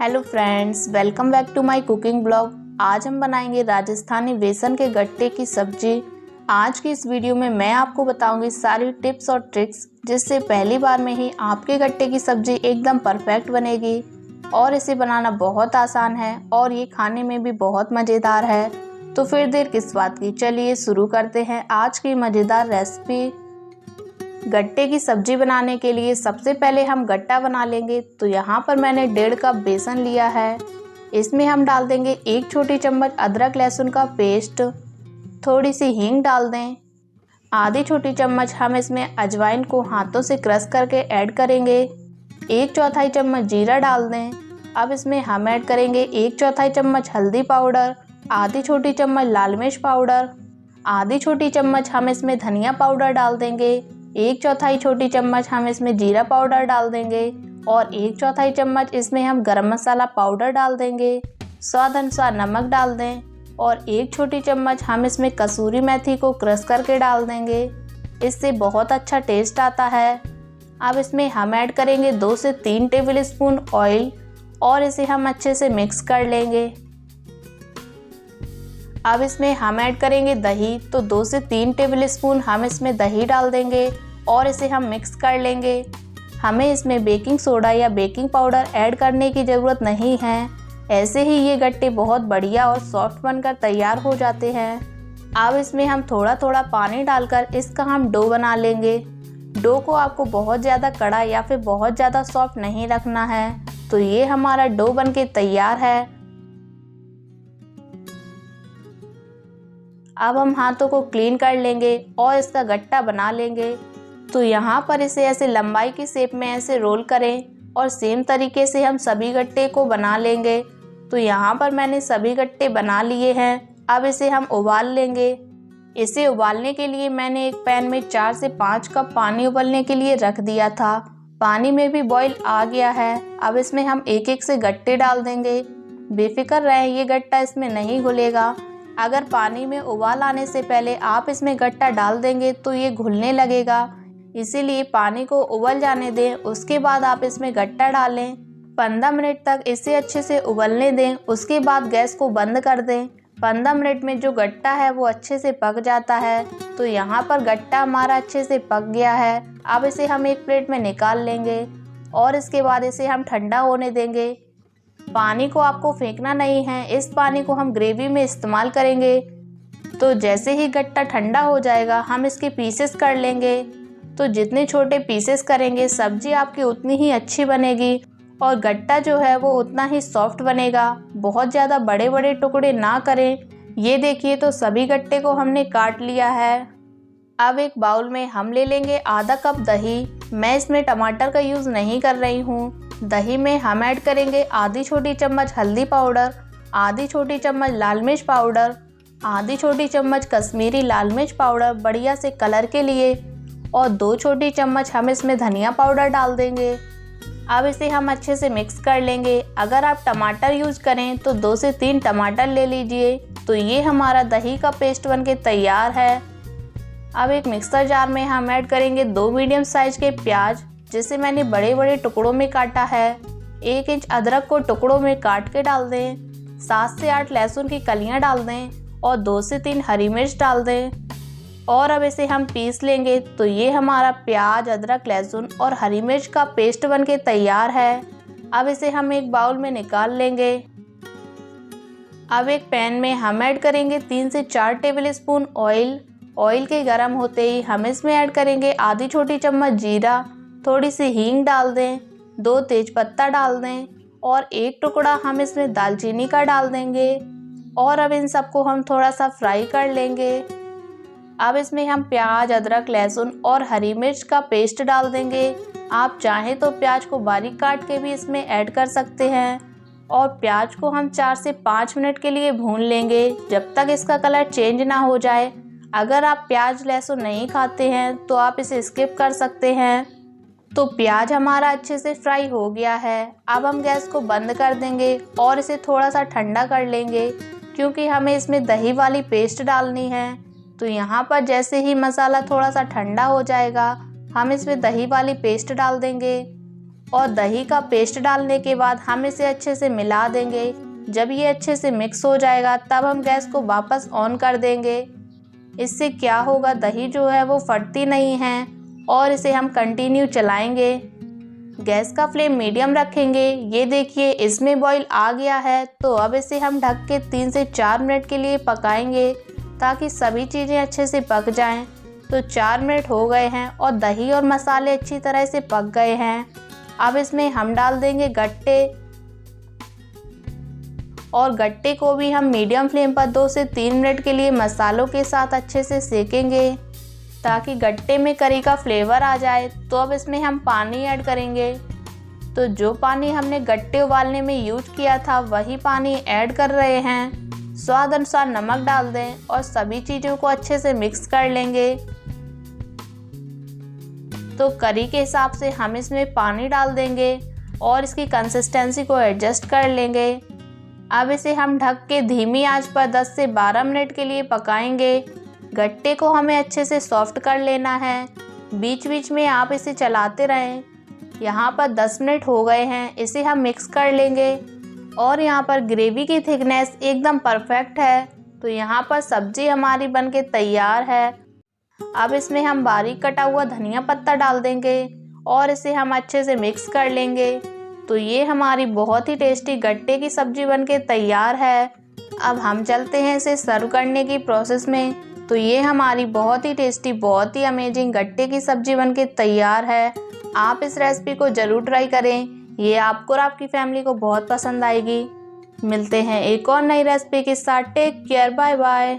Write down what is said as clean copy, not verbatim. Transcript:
Hello friends, welcome back to my cooking blog. आज हम बनाएंगे राजस्थानी बेसन के गट्टे की सब्जी। आज की इस वीडियो में मैं आपको बताऊंगी सारी टिप्स और ट्रिक्स, जिससे पहली बार में ही आपके गट्टे की सब्जी एकदम परफेक्ट बनेगी। और इसे बनाना बहुत आसान है और ये खाने में भी बहुत मज़ेदार है। तो फिर देर किस बात की, चलिए शुरू करते हैं आज की मज़ेदार रेसिपी। गट्टे की सब्जी बनाने के लिए सबसे पहले हम गट्टा बना लेंगे। तो यहाँ पर मैंने 1.5 कप बेसन लिया है। इसमें हम डाल देंगे 1 छोटी चम्मच अदरक लहसुन का पेस्ट, थोड़ी सी हींग डाल दें। आधी छोटी चम्मच हम इसमें अजवाइन को हाथों से क्रश करके ऐड करेंगे। 1/4 चम्मच जीरा डाल दें। अब इसमें हम ऐड करेंगे 1/4 चम्मच हल्दी पाउडर, आधी छोटी चम्मच लाल मिर्च पाउडर, आधी छोटी चम्मच हम इसमें धनिया पाउडर डाल देंगे। 1/4 छोटी चम्मच हम इसमें जीरा पाउडर डाल देंगे और 1/4 चम्मच इसमें हम गरम मसाला पाउडर डाल देंगे। स्वाद अनुसार नमक डाल दें और 1 छोटी चम्मच हम इसमें कसूरी मेथी को क्रश करके डाल देंगे। इससे बहुत अच्छा टेस्ट आता है। अब इसमें हम ऐड करेंगे 2 से 3 टेबल स्पून ऑयल और इसे हम अच्छे से मिक्स कर लेंगे। अब इसमें हम ऐड करेंगे दही। तो 2 से 3 टेबल स्पून हम इसमें दही डाल देंगे और इसे हम मिक्स कर लेंगे। हमें इसमें बेकिंग सोडा या बेकिंग पाउडर ऐड करने की ज़रूरत नहीं है। ऐसे ही ये गट्टे बहुत बढ़िया और सॉफ्ट बनकर तैयार हो जाते हैं। अब इसमें हम थोड़ा थोड़ा पानी डालकर इसका हम डो बना लेंगे। डो को आपको बहुत ज़्यादा कड़ा या फिर बहुत ज़्यादा सॉफ्ट नहीं रखना है। तो ये हमारा डो बनके तैयार है। अब हम हाथों को क्लीन कर लेंगे और इसका गट्टा बना लेंगे। तो यहाँ पर इसे ऐसे लंबाई की शेप में ऐसे रोल करें और सेम तरीके से हम सभी गट्टे को बना लेंगे। तो यहाँ पर मैंने सभी गट्टे बना लिए हैं। अब इसे हम उबाल लेंगे। इसे उबालने के लिए मैंने एक पैन में 4 से 5 कप पानी उबलने के लिए रख दिया था। पानी में भी बॉईल आ गया है। अब इसमें हम एक एक से गट्टे डाल देंगे। बेफिक्र रहें, ये गट्टा इसमें नहीं घुलेगा। अगर पानी में उबाल आने से पहले आप इसमें गट्टा डाल देंगे तो ये घुलने लगेगा। इसीलिए पानी को उबल जाने दें, उसके बाद आप इसमें गट्टा डालें। 15 मिनट तक इसे अच्छे से उबलने दें। उसके बाद गैस को बंद कर दें। 15 मिनट में जो गट्टा है वो अच्छे से पक जाता है। तो यहाँ पर गट्टा हमारा अच्छे से पक गया है। अब इसे हम एक प्लेट में निकाल लेंगे और इसके बाद इसे हम ठंडा होने देंगे। पानी को आपको फेंकना नहीं है, इस पानी को हम ग्रेवी में इस्तेमाल करेंगे। तो जैसे ही गट्टा ठंडा हो जाएगा हम इसके पीसेस कर लेंगे। तो जितने छोटे पीसेस करेंगे सब्जी आपकी उतनी ही अच्छी बनेगी और गट्टा जो है वो उतना ही सॉफ्ट बनेगा। बहुत ज़्यादा बड़े बड़े टुकड़े ना करें। ये देखिए, तो सभी गट्टे को हमने काट लिया है। अब एक बाउल में हम ले लेंगे आधा कप दही। मैं इसमें टमाटर का यूज़ नहीं कर रही हूँ। दही में हम ऐड करेंगे आधी छोटी चम्मच हल्दी पाउडर, आधी छोटी चम्मच लाल मिर्च पाउडर, आधी छोटी चम्मच कश्मीरी लाल मिर्च पाउडर बढ़िया से कलर के लिए, और 2 छोटी चम्मच हम इसमें धनिया पाउडर डाल देंगे। अब इसे हम अच्छे से मिक्स कर लेंगे। अगर आप टमाटर यूज़ करें तो 2 से 3 टमाटर ले लीजिए। तो ये हमारा दही का पेस्ट बनके तैयार है। अब एक मिक्सर जार में हम ऐड करेंगे 2 मीडियम साइज के प्याज, जिसे मैंने बड़े बड़े टुकड़ों में काटा है। 1 इंच अदरक को टुकड़ों में काट के डाल दें। 7 से 8 लहसुन की कलियां डाल दें और 2 से 3 हरी मिर्च डाल दें और अब इसे हम पीस लेंगे। तो ये हमारा प्याज, अदरक, लहसुन और हरी मिर्च का पेस्ट बनके तैयार है। अब इसे हम एक बाउल में निकाल लेंगे। अब एक पैन में हम ऐड करेंगे 3 से 4 टेबल स्पून ऑयल। ऑयल के गर्म होते ही हम इसमें ऐड करेंगे आधी छोटी चम्मच जीरा, थोड़ी सी हींग डाल दें, 2 तेजपत्ता डाल दें और 1 टुकड़ा हम इसमें दालचीनी का डाल देंगे और अब इन सबको हम थोड़ा सा फ्राई कर लेंगे। अब इसमें हम प्याज, अदरक, लहसुन और हरी मिर्च का पेस्ट डाल देंगे। आप चाहें तो प्याज को बारीक काट के भी इसमें ऐड कर सकते हैं और प्याज को हम 4 से 5 मिनट के लिए भून लेंगे, जब तक इसका कलर चेंज ना हो जाए। अगर आप प्याज लहसुन नहीं खाते हैं तो आप इसे स्किप कर सकते हैं। तो प्याज हमारा अच्छे से फ्राई हो गया है। अब हम गैस को बंद कर देंगे और इसे थोड़ा सा ठंडा कर लेंगे, क्योंकि हमें इसमें दही वाली पेस्ट डालनी है। तो यहाँ पर जैसे ही मसाला थोड़ा सा ठंडा हो जाएगा हम इसमें दही वाली पेस्ट डाल देंगे और दही का पेस्ट डालने के बाद हम इसे अच्छे से मिला देंगे। जब ये अच्छे से मिक्स हो जाएगा तब हम गैस को वापस ऑन कर देंगे। इससे क्या होगा, दही जो है वो फटती नहीं है और इसे हम कंटिन्यू चलाएंगे। गैस का फ्लेम मीडियम रखेंगे। ये देखिए इसमें बॉईल आ गया है, तो अब इसे हम ढक के 3 से 4 मिनट के लिए पकाएंगे ताकि सभी चीज़ें अच्छे से पक जाएं। तो 4 मिनट हो गए हैं और दही और मसाले अच्छी तरह से पक गए हैं। अब इसमें हम डाल देंगे गट्टे और गट्टे को भी हम मीडियम फ्लेम पर 2 से 3 मिनट के लिए मसालों के साथ अच्छे से सेकेंगे ताकि गट्टे में करी का फ्लेवर आ जाए। तो अब इसमें हम पानी ऐड करेंगे। तो जो पानी हमने गट्टे उबालने में यूज किया था वही पानी ऐड कर रहे हैं। स्वाद अनुसार नमक डाल दें और सभी चीज़ों को अच्छे से मिक्स कर लेंगे। तो करी के हिसाब से हम इसमें पानी डाल देंगे और इसकी कंसिस्टेंसी को एडजस्ट कर लेंगे। अब इसे हम ढक के धीमी आंच पर 10 से 12 मिनट के लिए पकाएंगे। गट्टे को हमें अच्छे से सॉफ्ट कर लेना है। बीच बीच में आप इसे चलाते रहें। यहाँ पर 10 मिनट हो गए हैं, इसे हम मिक्स कर लेंगे और यहाँ पर ग्रेवी की थिकनेस एकदम परफेक्ट है। तो यहाँ पर सब्जी हमारी बनके तैयार है। अब इसमें हम बारीक कटा हुआ धनिया पत्ता डाल देंगे और इसे हम अच्छे से मिक्स कर लेंगे। तो ये हमारी बहुत ही टेस्टी गट्टे की सब्जी बनके तैयार है। अब हम चलते हैं इसे सर्व करने की प्रोसेस में। तो ये हमारी बहुत ही टेस्टी, बहुत ही अमेजिंग गट्टे की सब्जी बनके तैयार है। आप इस रेसिपी को ज़रूर ट्राई करें। ये आपको और आपकी फैमिली को बहुत पसंद आएगी। मिलते हैं एक और नई रेसिपी के साथ। Take care, bye bye.